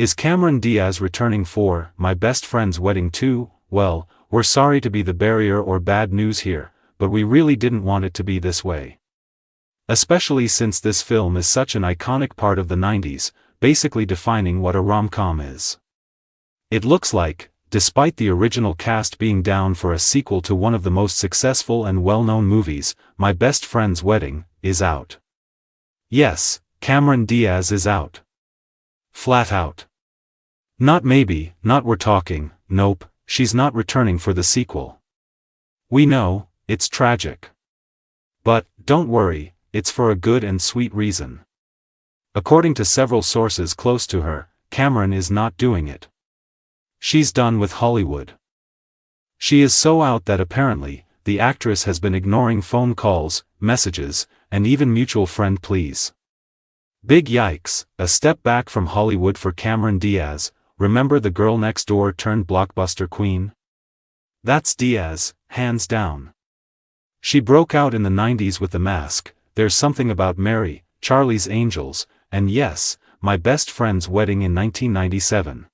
Is Cameron Diaz returning for My Best Friend's Wedding too? Well, we're sorry to be the bearer or bad news here, but we really didn't want it to be this way. Especially since this film is such an iconic part of the 90s, basically defining what a rom-com is. It looks like, despite the original cast being down for a sequel to one of the most successful and well-known movies, My Best Friend's Wedding is out. Yes, Cameron Diaz is out. Flat out. Not maybe, not we're talking, nope, she's not returning for the sequel. We know, it's tragic. But, don't worry, it's for a good and sweet reason. According to several sources close to her, Cameron is not doing it. She's done with Hollywood. She is so out that apparently, the actress has been ignoring phone calls, messages, and even mutual friend pleas. Big yikes, a step back from Hollywood for Cameron Diaz. Remember the girl next door turned blockbuster queen? That's Diaz, hands down. She broke out in the 90s with The Mask, There's Something About Mary, Charlie's Angels, and yes, My Best Friend's Wedding in 1997.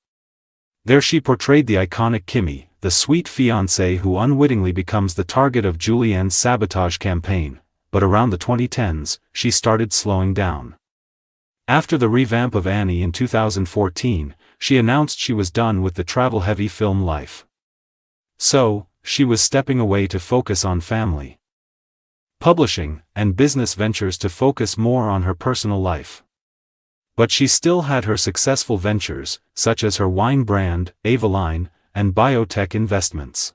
There she portrayed the iconic Kimmy, the sweet fiancée who unwittingly becomes the target of Julianne's sabotage campaign, but around the 2010s, she started slowing down. After the revamp of Annie in 2014, she announced she was done with the travel-heavy film life. So, she was stepping away to focus on family, publishing, and business ventures to focus more on her personal life. But she still had her successful ventures, such as her wine brand, Avaline, and biotech investments.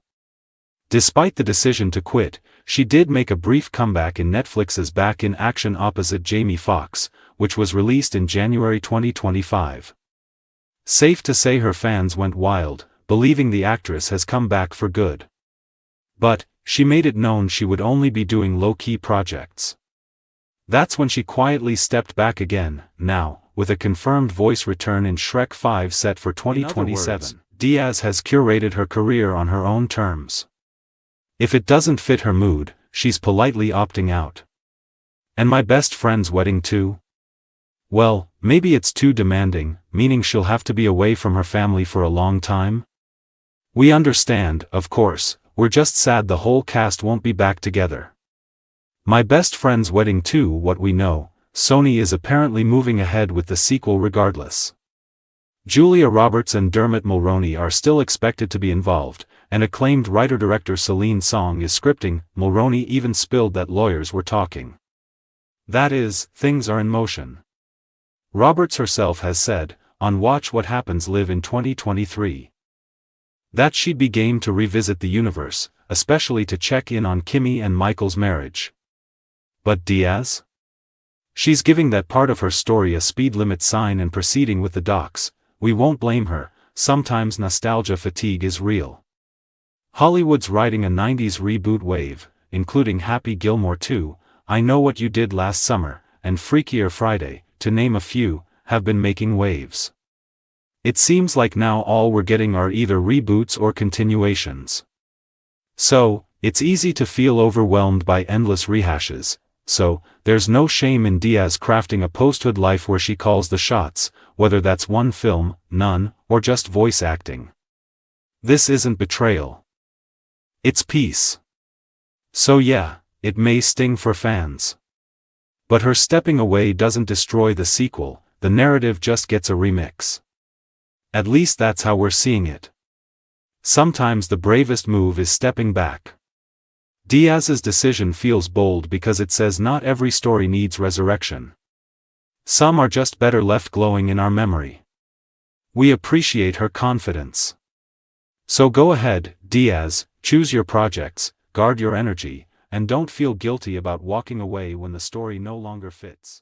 Despite the decision to quit, she did make a brief comeback in Netflix's Back in Action opposite Jamie Foxx, which was released in January 2025. Safe to say her fans went wild, believing the actress has come back for good. But, she made it known she would only be doing low-key projects. That's when she quietly stepped back again, now, with a confirmed voice return in Shrek 5 set for 2027. Diaz has curated her career on her own terms. If it doesn't fit her mood, she's politely opting out. And My Best Friend's Wedding too? Well, maybe it's too demanding, meaning she'll have to be away from her family for a long time? We understand, of course, we're just sad the whole cast won't be back together. My Best Friend's Wedding too. What we know, Sony is apparently moving ahead with the sequel regardless. Julia Roberts and Dermot Mulroney are still expected to be involved, and acclaimed writer-director Celine Song is scripting. Mulroney even spilled that lawyers were talking. That is, things are in motion. Roberts herself has said, on Watch What Happens Live in 2023, that she'd be game to revisit the universe, especially to check in on Kimmy and Michael's marriage. But Diaz? She's giving that part of her story a speed limit sign and proceeding with the docs. We won't blame her, sometimes nostalgia fatigue is real. Hollywood's riding a 90s reboot wave, including Happy Gilmore 2, I Know What You Did Last Summer, and Freakier Friday, to name a few, have been making waves. It seems like now all we're getting are either reboots or continuations. So, it's easy to feel overwhelmed by endless rehashes. So, there's no shame in Diaz crafting a post-hood life where she calls the shots, whether that's one film, none, or just voice acting. This isn't betrayal. It's peace. So yeah, it may sting for fans. But her stepping away doesn't destroy the sequel, the narrative just gets a remix. At least that's how we're seeing it. Sometimes the bravest move is stepping back. Diaz's decision feels bold because it says not every story needs resurrection. Some are just better left glowing in our memory. We appreciate her confidence. So go ahead, Diaz, choose your projects, guard your energy, and don't feel guilty about walking away when the story no longer fits.